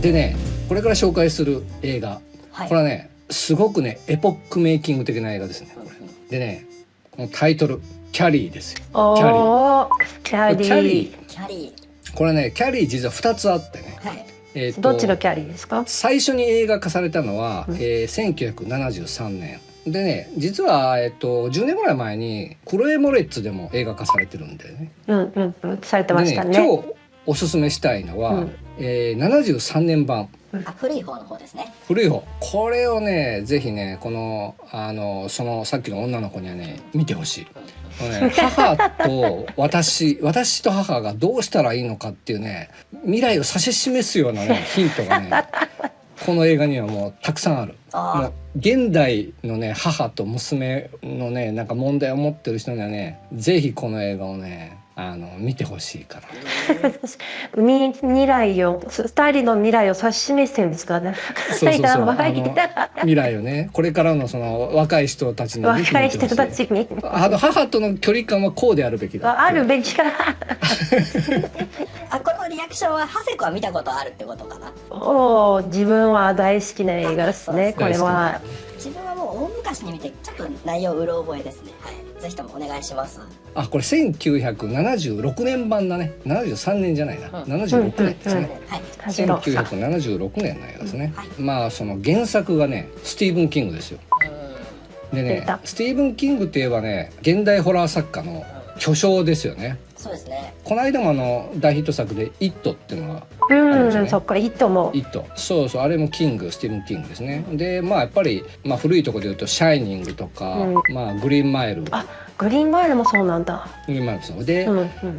でね、これから紹介する映画、はい、これはねすごくねエポックメイキング的な映画ですね。これでね、このタイトルキャリーですよ。おー、キャリー。キャリー、キャリこれねキャリー実は2つあってね、ー。はい。どっちのキャリーですか？最初に映画化されたのは、1973年でね、実は、10年ぐらい前にクロエ・モレッツでも映画化されてるんでね。されてましたね。今日おすすめしたいのは、73年版。古い方の方ですね。古い方。これをねぜひねこのそのさっきの女の子にはね見てほしい。母と私と母がどうしたらいいのかっていうね未来を指し示すようなねヒントがねこの映画にはもうたくさんある。もう現代のね母と娘のねなんか問題を持ってる人にはねぜひこの映画をね見てほしいから。未来を2人の未来を指し示してるんですかね。そう未来をねこれからのその若い人たちに見てみてほしい。若い人たちに母との距離感はこうであるべきだ。あるべきか。このリアクションはハセコは見たことあるってことかな。おお、自分は大好きな映画ですね。これは自分はもう大昔に見てちょっと内容うろ覚えですね。はい、ぜひともお願いします。これ1976年版だね。73年じゃないな、76年ですね。1976年の映画ですね。まあその原作がねスティーブン・キングですよ。でねスティーブン・キングといえばね現代ホラー作家の巨匠ですよね。そうですね。この間も大ヒット作で「イット!」っていうのがそっか、イットも。イット、そうあれもスティーブン・キングですね。でやっぱり、古いところで言うと「シャイニング」とか、グリーンマイル。グリーンマイルもそうなんだ。グリーンマイルそうで、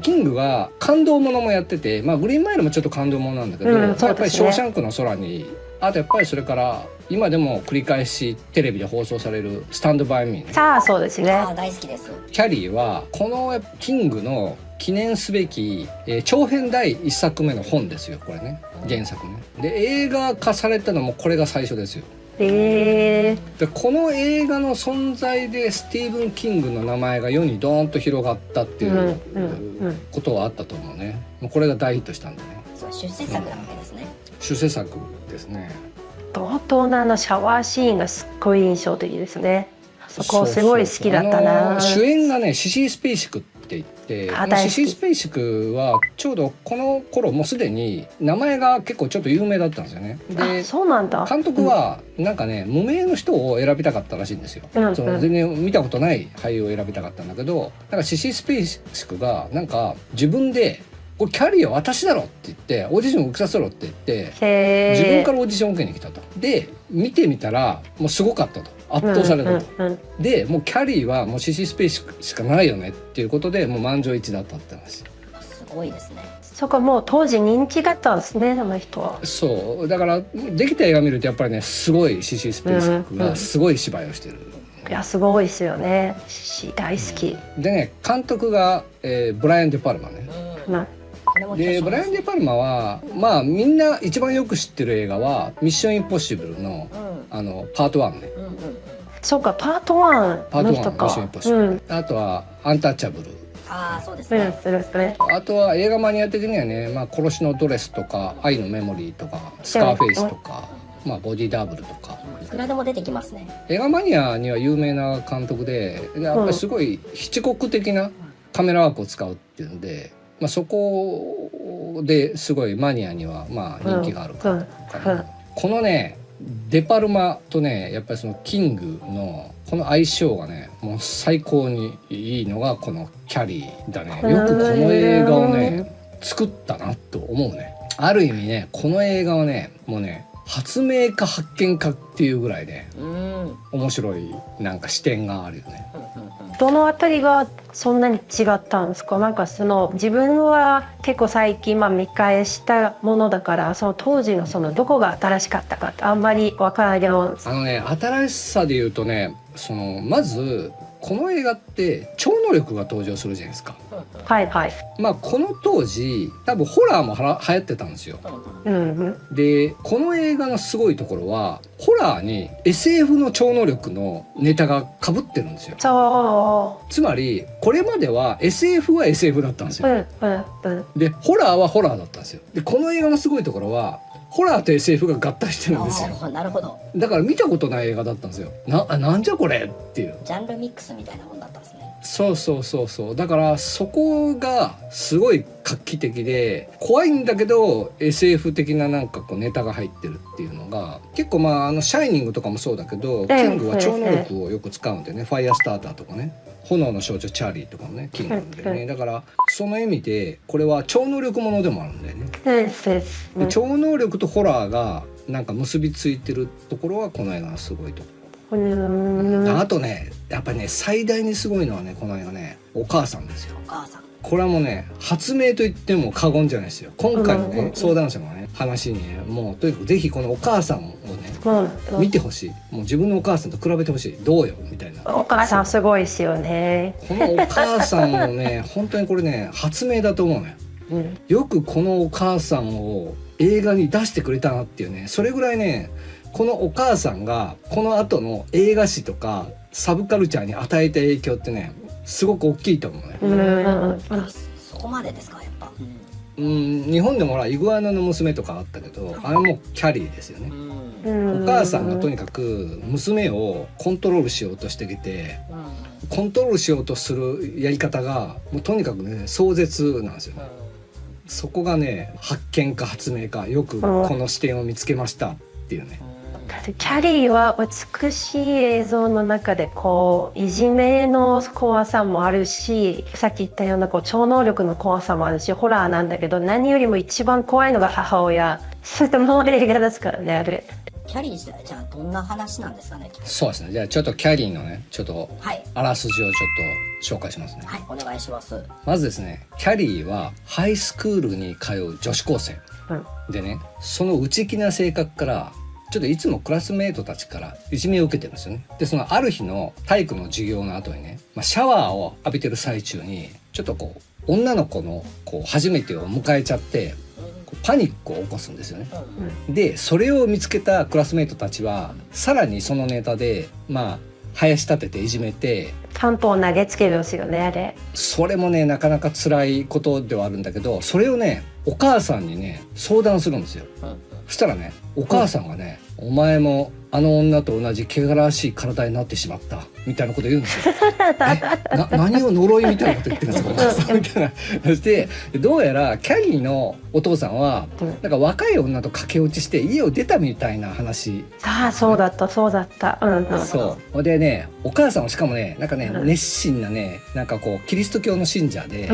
キングが感動ものもやってて、グリーンマイルもちょっと感動ものなんだけど、やっぱり「ショーシャンクの空に」あとやっぱりそれから今でも繰り返しテレビで放送される「スタンド・バイ・ミー」ね。さあそうですね。大好きです。キャリーはこのキングの記念すべき、長編第1作目の本ですよこれね、原作ね。で映画化されたのもこれが最初ですよ。でこの映画の存在でスティーブン・キングの名前が世にドーンと広がったっていうことはあったと思うね。これが大ヒットしたんだね。そう出世作なわけですね。出世作ですね。冒頭のシャワーシーンがすっごい印象的ですね。そこすごい好きだったな。主演がねシシー・スペイシクって言って、シシー・スペイシクはちょうどこの頃もうすでに名前が結構ちょっと有名だったんですよね。でそうなんだ。監督はなんかね無名の人を選びたかったらしいんですよ。その全然見たことない俳優を選びたかったんだけど、なんかシシー・スペイシクがなんか自分でこれキャリーは私だろって言ってオーディションを受けさせろって言って自分からオーディションを受けに来たと。で見てみたらもうすごかったと、圧倒されたと。でもうキャリーはもうシシー・スペイシクしかないよねっていうことでもう満場一致だったって話。すごいですね。そこもう当時人気だったんですね、その人は。そうだからできた映画見るとやっぱりねすごいシシー・スペイシクがすごい芝居をしてる。いやすごいですよね。大好き。でね監督が、ブライアン・デ・パルマね。でブライアン・デ・パルマはみんな一番よく知ってる映画は「ミッション・インポッシブルの」パート1ね。そうか、パート1の人か。ミッション・インポッシブル、あとは「アンタッチャブル」。そうですね。あとは映画マニア的にはね「殺しのドレス」とか「愛のメモリー」とか「スカーフェイス」とか「ボディダブル」とかいくらでも出てきますね。映画マニアには有名な監督でやっぱりすごいヒチコック的なカメラワークを使うっていうんで、そこですごいマニアには人気があるかな。このねデ・パルマとねやっぱりそのキングのこの相性がねもう最高にいいのがこのキャリーだね。よくこの映画をね作ったなと思うね。ある意味ねこの映画はねもうね発明家発見家っていうぐらいで、面白いなんか視点があるよね。どのあたりがそんなに違ったんですか？なんかその自分は結構最近見返したものだからその当時のそのどこが新しかったかってあんまり分からないけど、新しさで言うとねまずこの映画って超能力が登場するじゃないですか。はいはい。まあこの当時多分ホラーも流行ってたんですよ。うんでこの映画のすごいところはホラーに SF の超能力のネタが被ってるんですよ。そつまりこれまでは SF は SF だったんですう。よ。でホラーはホラーだったんですよ。でこの映画のすごいところはホラーと SF が合体してるんですよ。なるほど。だから見たことない映画だったんですよ。なんじゃこれっていう。ジャンルミックスみたいなもんだったんですね。そうだからそこがすごい画期的で怖いんだけど SF 的ななんかこうネタが入ってるっていうのが結構まあシャイニングとかもそうだけど、キングは超能力をよく使うんでね、ファイアスターターとかね、炎の少女チャーリーとかもねキングなんでね、だからその意味でこれは超能力ものでもあるんだよね。で超能力とホラーがなんか結びついてるところはこの映画のすごいところ。あとねやっぱりね最大にすごいのはねこの映画ねお母さんですよ。お母さん。これはもうね発明と言っても過言じゃないですよ。今回のね相談者のね話にねもうとにかくぜひこのお母さんをね見てほしい。もう自分のお母さんと比べてほしい。どうよみたいな。お母さんすごいですよね。このお母さんもね本当にこれね発明だと思うのよ。よくこのお母さんを映画に出してくれたなっていうね、それぐらいねこのお母さんがこの後の映画史とかサブカルチャーに与えた影響ってねすごく大きいと思うね。そこまでですかやっぱ。日本でもほらイグアナの娘とかあったけどあれもキャリーですよね。お母さんがとにかく娘をコントロールしようとしてきて、コントロールしようとするやり方がもうとにかくね壮絶なんですよ。そこがね発見か発明かよくこの視点を見つけましたっていうね。キャリーは美しい映像の中でこういじめの怖さもあるし、さっき言ったようなこう超能力の怖さもあるし、ホラーなんだけど何よりも一番怖いのが母親。そしてもう映画ですからねあれ。キャリー自体じゃあどんな話なんですかね。そうですね。じゃあちょっとキャリーのねちょっとあらすじをちょっと紹介しますね。はい、お願いします。まずですねキャリーはハイスクールに通う女子高生、でねその内気な性格からちょっといつもクラスメートたちからいじめを受けてるんですよね。でそのある日の体育の授業の後にね、シャワーを浴びてる最中にちょっとこう女の子のこう初めてを迎えちゃってパニックを起こすんですよね。でそれを見つけたクラスメートたちはさらにそのネタで生やし立てていじめて担当投げつけるんですよねあれ。それもねなかなか辛いことではあるんだけど、それをねお母さんにね相談するんですよ。そしたらねお母さんがね、お前もあの女と同じ汚らわしい体になってしまったみたいなこと言うんですよ。何を呪いみたいなこと言ってるんですかお母さんみたいな。そしてどうやらキャリーのお父さんはなんか若い女と駆け落ちして家を出たみたいな話。そうだったそうだった。そうでねお母さんはしかもねなんかね熱心なねなんかこうキリスト教の信者で、で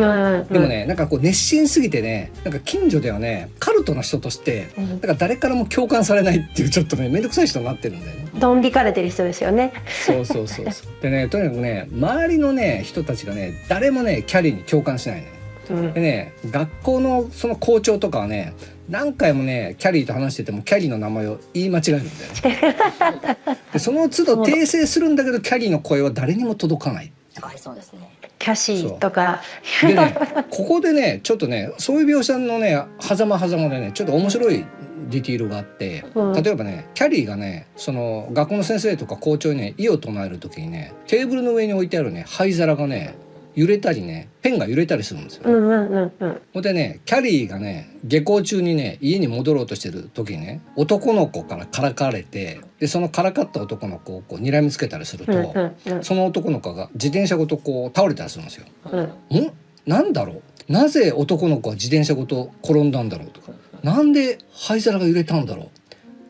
もねなんかこう熱心すぎてねなんか近所ではねカルトの人としてなんか誰からも共感されないっていうちょっとね面倒くさい人になってるんだよね。ドン引かれてる人ですよね。そうでねとにかくね周りのね人たちがね誰もねキャリーに共感しないの。でね学校のその校長とかはね何回もねキャリーと話しててもキャリーの名前を言い間違えるんだよね。でその都度訂正するんだけどキャリーの声は誰にも届かない。はい、そうですね。キャシーとかでねここでねちょっとねそういう描写のね狭間でねちょっと面白いディティールがあって、例えばねキャリーがねその学校の先生とか校長にね異を唱える時にねテーブルの上に置いてあるね灰皿がね揺れたりねペンが揺れたりするんですよ。でねキャリーがね下校中にね家に戻ろうとしてる時にね男の子からからかれて、でそのからかった男の子をこう睨みつけたりすると、その男の子が自転車ごとこう倒れたりするんですよ。なんだろう、なぜ男の子は自転車ごと転んだんだろうとか、なんで灰皿が揺れたんだろ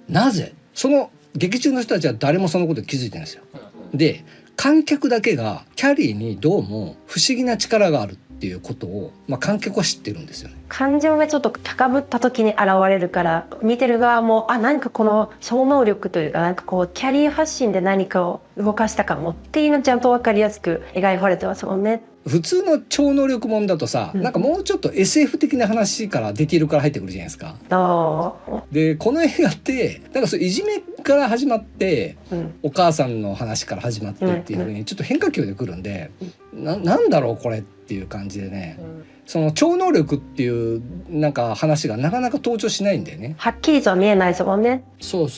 う、なぜ。その劇中の人たちは誰もそのことに気づいてないんですよ。で観客だけがキャリーにどうも不思議な力があるっていうことを、観客は知ってるんですよね。感情がちょっと高ぶった時に現れるから見てる側も何かこの超能力というかなんかこうキャリー発信で何かを動かしたかもっていうのちゃんと分かりやすく描かれてますもんね。普通の超能力もんだとさ、なんかもうちょっと SF 的な話からディティールから入ってくるじゃないですか。でこの映画ってなんかそういじめから始まってうんお母さんの話から始まってっていう風にちょっと変化球で来るんで、なんだろうこれっていう感じでね、その超能力っていうなんか話がなかなか登場しないんだよね。はっきりとは見えないですもんね。そう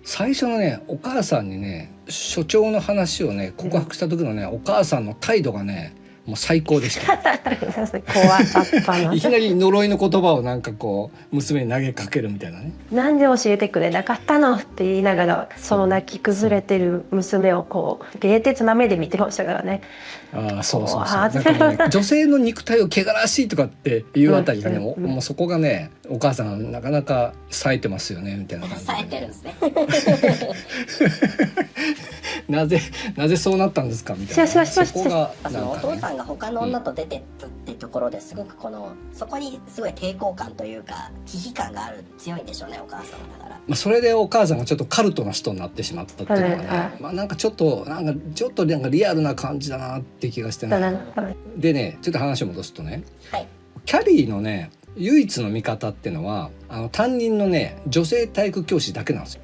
最初のねお母さんにね所長の話をね告白した時のねお母さんの態度がねもう最高でした怖かったな。いきなり呪いの言葉をなんかこう娘に投げかけるみたいなね。なんで教えてくれなかったのって言いながら、その泣き崩れてる娘をこう冷徹な目で見てましたからね。ああそうあーなんかもうね女性の肉体を汚らしいとかっていうあたりがね、うんもうそこがねお母さんなかなか冴えてますよねみたいな感じで、冴えてるんですね。なぜそうなったんですかみたいな、しましたそこがそのおなんかね父さんが他の女と出てったってところですごくそこにすごい抵抗感というか危機感がある強いんでしょうね、お母さんは。だからまあ、それでお母さんがちょっとカルトな人になってしまったっていうのがね、はいまあなんかちょっとリアルな感じだなって気がしてね。でねちょっと話を戻すとね、はいキャリーのね唯一の味方っていうのは担任のね女性体育教師だけなんですよ。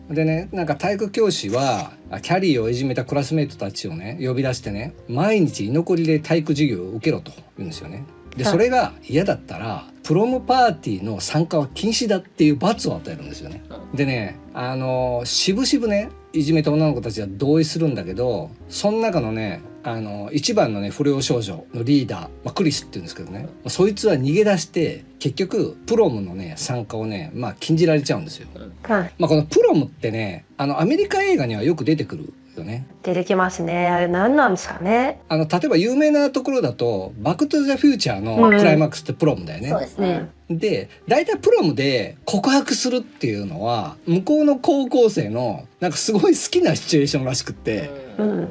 でねなんか体育教師はキャリーをいじめたクラスメートたちをね呼び出してね毎日居残りで体育授業を受けろと言うんですよね。でそれが嫌だったらプロムパーティーの参加は禁止だっていう罰を与えるんですよね。でねしぶしぶねいじめた女の子たちは同意するんだけど、その中のね一番のね不良少女のリーダー、クリスって言うんですけどね、そいつは逃げ出して結局プロムのね参加をね禁じられちゃうんですよ。このプロムってねアメリカ映画にはよく出てくるよね。出てきますね。あれ何なんですかね。例えば有名なところだとバックトゥザフューチャーのクライマックスってプロムだよね。そうですね。で大体プロムで告白するっていうのは向こうの高校生のなんかすごい好きなシチュエーションらしくって、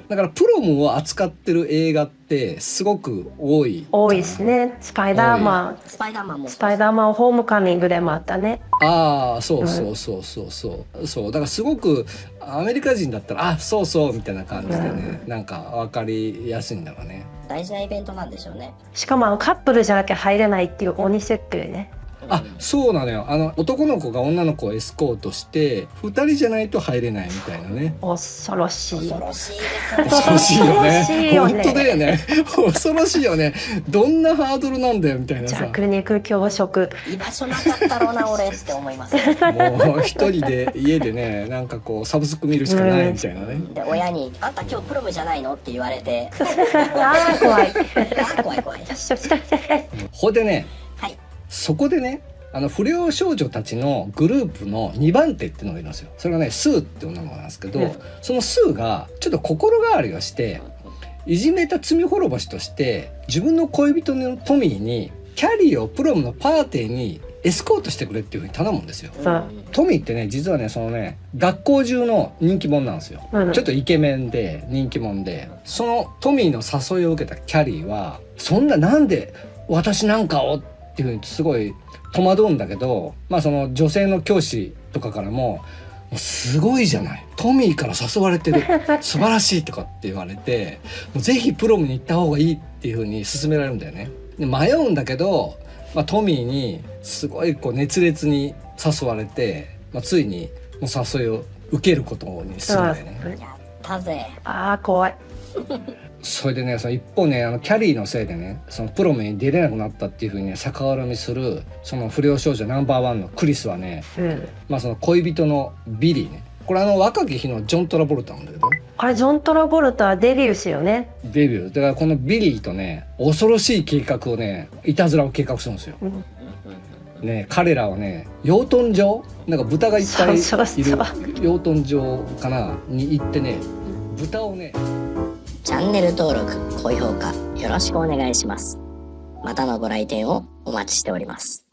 だからプロムを扱ってる映画ってすごく多いですね。スパイダーマンホームカミングでもあったね。ああそうだからすごくアメリカ人だったらそうそうみたいな感じでね、なんか分かりやすいんだろうね。大事なイベントなんでしょうね。しかもカップルじゃなきゃ入れないっていう鬼設定ね。そうなのよ。男の子が女の子をエスコートして2人じゃないと入れないみたいなね。恐ろしい恐ろしいですね。恐ろしいよね。恐ろしいよね本当だよね。恐ろしいよね。どんなハードルなんだよみたいなさ。弱肉強食。居場所なかったろうな俺って思います。もう一人で家でねなんかこうサブスク見るしかないみたいなね。で親にあんた今日プロムじゃないのって言われて怖い。怖い。ほいでね、はい。そこでね不良少女たちのグループの2番手っていうのがいるんですよ。それがねスーって女の子なんですけど、そのスーがちょっと心変わりをしていじめた罪滅ぼしとして自分の恋人のトミーにキャリーをプロムのパーティーにエスコートしてくれっていうふうに頼むんですよ。トミーってね実はねそのね学校中の人気者なんですよ、ちょっとイケメンで人気者で、そのトミーの誘いを受けたキャリーはそんななんで私なんかをっていうふうにすごい戸惑うんだけど、その女性の教師とかからもすごいじゃないトミーから誘われてる素晴らしいとかって言われてぜひプロムに行った方がいいっていう風に勧められるんだよね。で迷うんだけど、トミーにすごいこう熱烈に誘われて、ついにもう誘いを受けることにするんだよね。やったぜ。怖い。それでねその一方ねキャリーのせいでねそのプロムに出れなくなったっていう風にね逆恨みするその不良少女ナンバーワンのクリスはね、その恋人のビリーね、これ若き日のジョン・トラボルタなんだけど、あれジョン・トラボルタはデビューしよね。デビューだからこのビリーとね恐ろしい計画をねいたずらを計画するんですよ、ね、彼らはね養豚場なんか豚がいっぱいいる養豚場かなに行ってね豚をねチャンネル登録、高評価よろしくお願いします。またのご来店をお待ちしております。